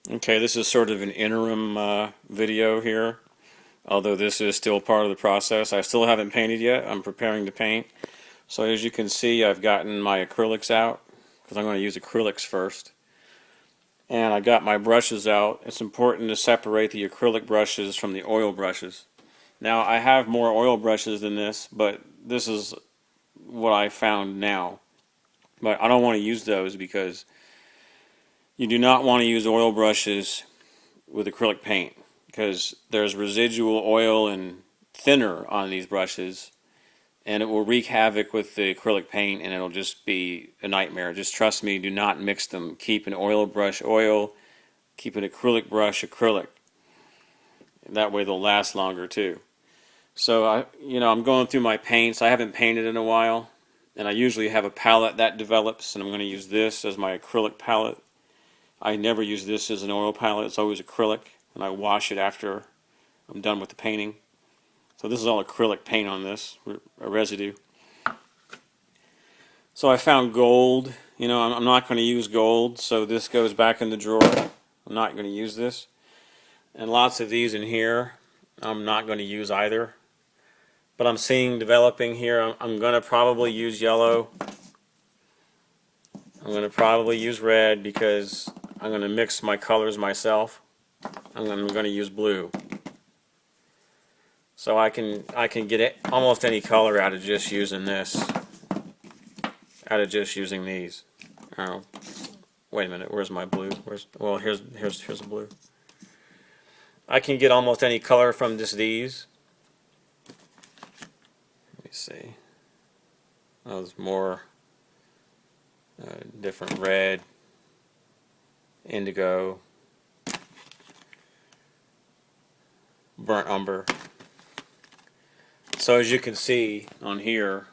Okay, this is sort of an interim video here, although this is still part of the process. I still haven't painted yet. I'm preparing to paint. So as you can see, I've gotten my acrylics out because I'm going to use acrylics first. And I got my brushes out. It's important to separate the acrylic brushes from the oil brushes. Now, I have more oil brushes than this, but this is what I found now. But I don't want to use those because you do not want to use oil brushes with acrylic paint because there's residual oil and thinner on these brushes, and it will wreak havoc with the acrylic paint, and it'll just be a nightmare. Just trust me, do not mix them. Keep an oil brush oil, keep an acrylic brush acrylic. That way they'll last longer too. So I'm going through my paints. I haven't painted in a while, and I usually have a palette that develops, and I'm going to use this as my acrylic palette. I never use this as an oil palette. It's always acrylic, and I wash it after I'm done with the painting. So this is all acrylic paint on this, a residue. So I found gold. I'm not going to use gold, so this goes back in the drawer. I'm not going to use this. And lots of these in here I'm not going to use either. But I'm seeing developing here, I'm going to probably use yellow. I'm going to probably use red because I'm going to mix my colors myself. I'm going to use blue. So I can get almost any color out of just using this. Out of just using these. Oh, wait a minute. Where's my blue? Here's the blue. I can get almost any color from just these. Let me see. Oh, there's more different red, indigo, burnt umber. So as you can see on here,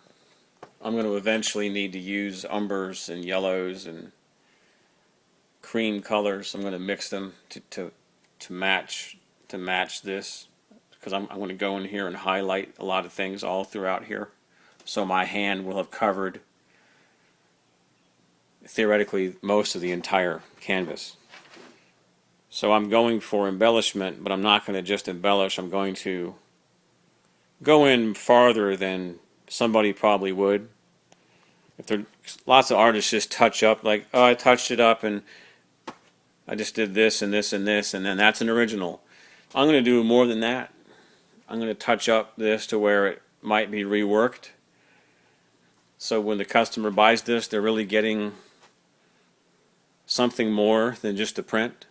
I'm going to eventually need to use umbers and yellows and cream colors. I'm going to mix them to match this because I'm going to go in here and highlight a lot of things all throughout here. So my hand will have covered theoretically most of the entire canvas. So I'm going for embellishment, but I'm not going to just embellish. I'm going to go in farther than somebody probably would. If there, lots of artists just touch up, like, oh, I touched it up and I just did this and this and this, and then that's an original. I'm going to do more than that. I'm going to touch up this to where it might be reworked. So when the customer buys this, they're really getting something more than just a print.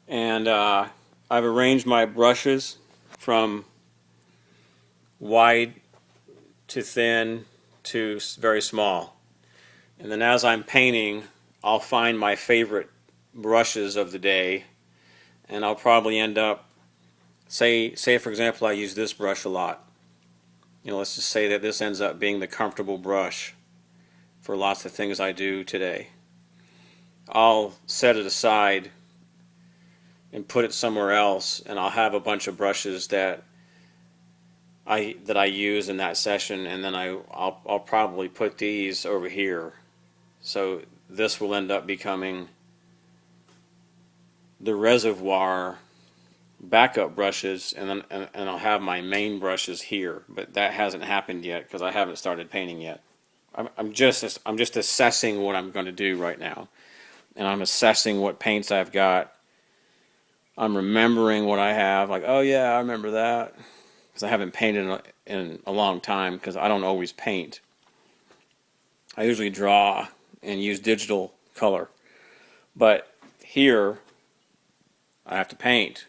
And I've arranged my brushes from wide to thin to very small. And then as I'm painting, I'll find my favorite brushes of the day, and I'll probably end up, say for example I use this brush a lot. Let's just say that this ends up being the comfortable brush for lots of things I do today. I'll set it aside and put it somewhere else, and I'll have a bunch of brushes that I use in that session, and then I'll probably put these over here. So this will end up becoming the reservoir backup brushes, and I'll have my main brushes here. But that hasn't happened yet because I haven't started painting yet. I'm just assessing what I'm going to do right now, and I'm assessing what paints I've got. I'm remembering what I have, like, oh yeah, I remember that, because I haven't painted in a long time because I don't always paint. I usually draw and use digital color, but here I have to paint.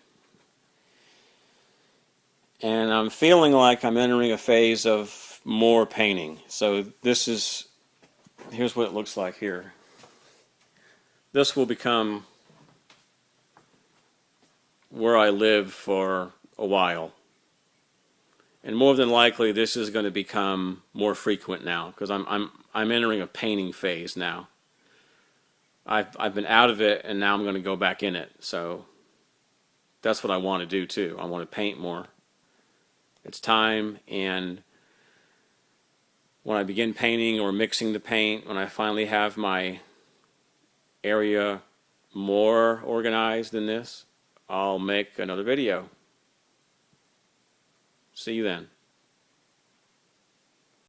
And I'm feeling like I'm entering a phase of more painting. So here's what it looks like here. This will become where I live for a while. And more than likely this is going to become more frequent now because I'm entering a painting phase now. I've been out of it and now I'm going to go back in it. So that's what I want to do too. I want to paint more. It's time, and when I begin painting or mixing the paint, when I finally have my area more organized than this, I'll make another video. See you then.